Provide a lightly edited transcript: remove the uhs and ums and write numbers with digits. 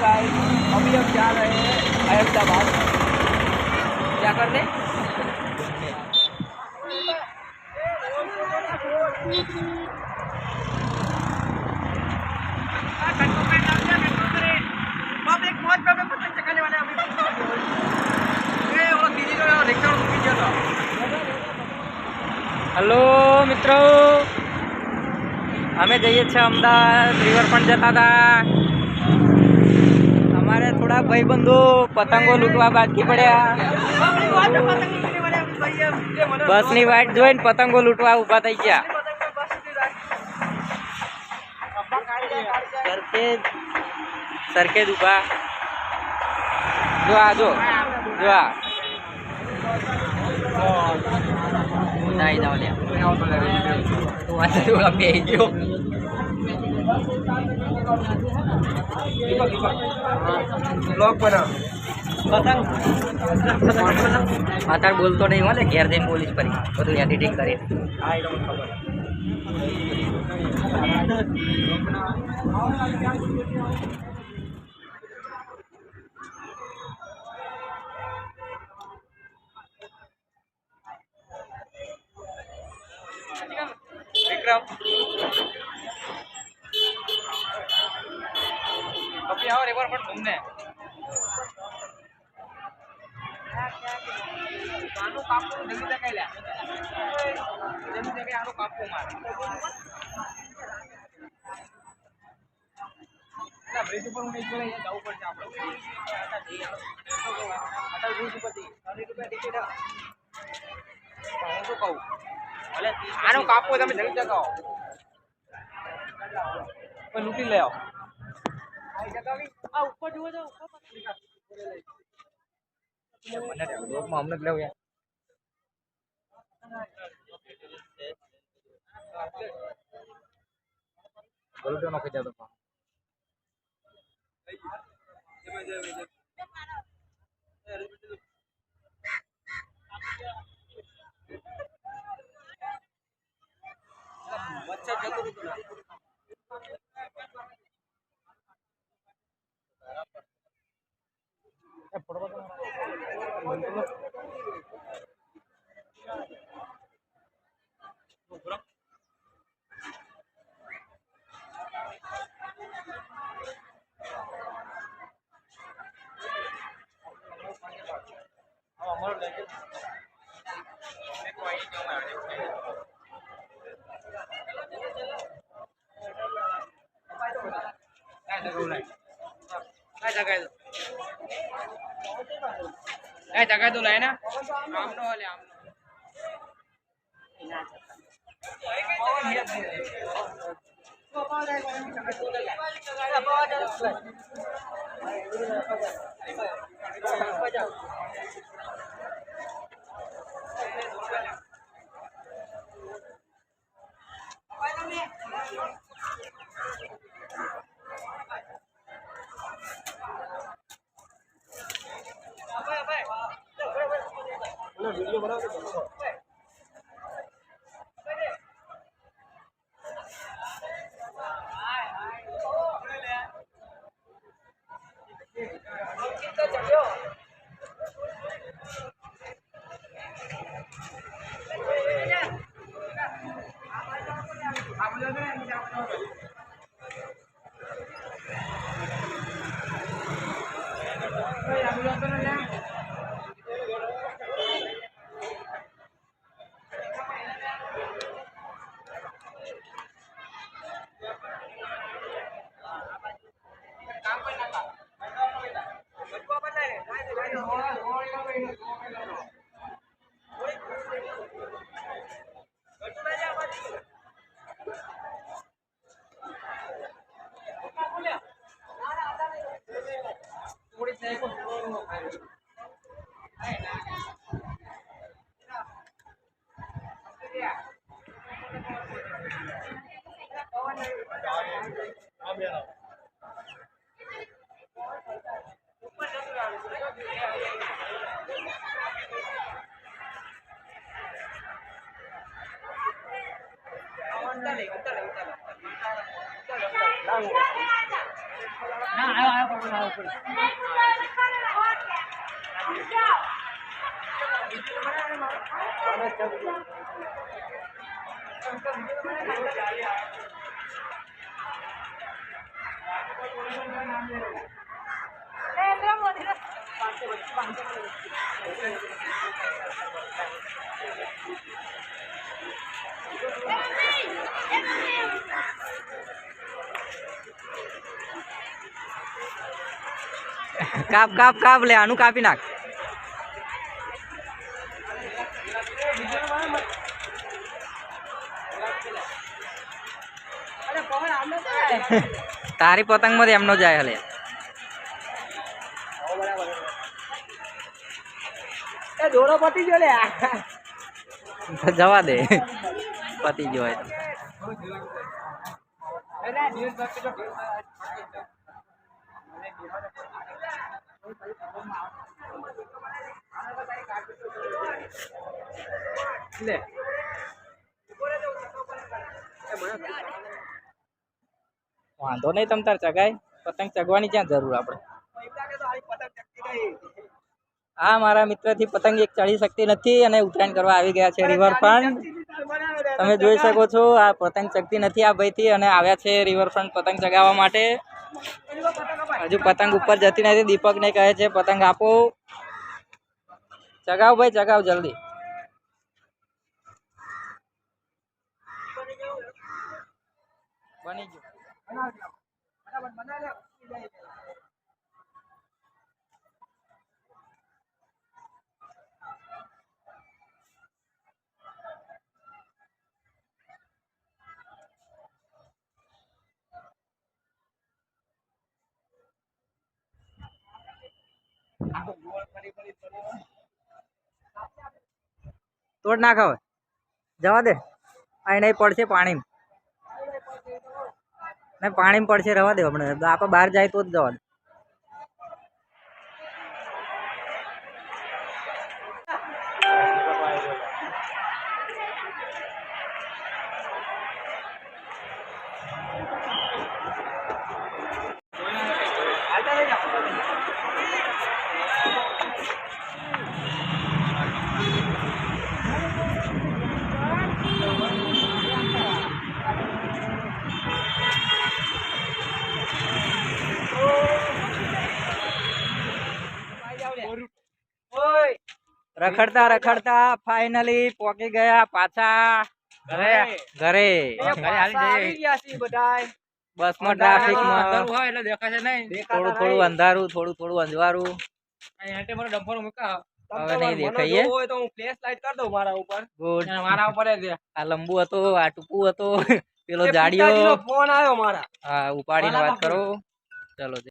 Guys, अभी हम जा रहे हैं अहमदाबाद। क्या करने? पब्लिक बहुत पतंग चगाने वाले अभी रिक्शा मूकी गया था। हेलो मित्रों, અમે જઈએ છીએ અમદાવાદ રિવરફ્રન્ટ જતા હતા। અમારે થોડા ભાઈબંધો પતંગો લૂંટવા બાકી પડ્યા। બસની વાટ જોઈને પતંગો લૂંટવા ઊભા થઈ ગયા। સરખેજ ઊભા જો આ જો આ નહીં જાવ લે બે ગયો અત્યારે બોલતો નહીં મળે, ઘેર જઈને બોલીશ ફરી બધું એડિટિંગ કરી। विक्रम अभी आओ रिवरफ्रंट घूमने। आलू कापू जल्दी देखाय ल्या, जल्दी देखाय आलू कापू मार ना ब्रिज पर उन्हें इकडे जाऊ पडते आपण। आता जई आता 20 रुपये 40 रुपये टिकિટ હું તો કહું ભલે આનો કાપો તમે જલ્દી દેખાઓ કોઈ લૂંટી લે આવો આ ઉપર જુઓ જાઓ મને બ્લોગમાં અમને જ લેવું યાર। ગલુટો નો ખીજા તો મચ્છર જતું હતું जगह तो लाए ना आमनो वाले आमनो वीडियो बनाओ तो ના આયો પણ આયો પણ કાપ કાપ કાપ લે આનું કાપી નાખ તારી પતંગ માં એમનો જાય હલે દોરો પતી ગયો લે જવા દે પતી ગયો હોય લે વાંધો નહીં તમ તાર ચગાય પતંગ ચગવાની ક્યાં જરૂર આપણે હા મારા મિત્ર થી પતંગ એક ચડી શકતી નથી અને ઉત્તરાયણ કરવા આવી ગયા છે રિવરફ્રન્ટ તમે જોઈ શકો છો આ પતંગ ચગતી નથી આ ભાઈ થી અને આવ્યા છે રિવરફ્રન્ટ પતંગ ચગાવવા માટે હજુ પતંગ ઉપર જતી નથી દીપક ને કહે છે પતંગ આપો ચગાવ ભાઈ ચગાવ જલ્દી બની ગયું તોડ નાખ હવે જવા દે અહીં નહીં પડશે પાણી નહીં પાણી પડશે રવા દે હમણાં આપણે બહાર જાય તો જ જવા દે રખડતા રખડતા ફાઇનલી પહોંચી ગયા પાછા ઘરે બસ માં ટ્રાફિક માં થોડું થોડું અંધારું થોડું થોડું અંજવારું હવે નહીં દેખાઈએ ગુડ આ લંબુ હતો આ ટૂંકું હતો પેલો જાડિયો ફોન આવ્યો મારા હા ઉપાડીને વાત કરો ચલો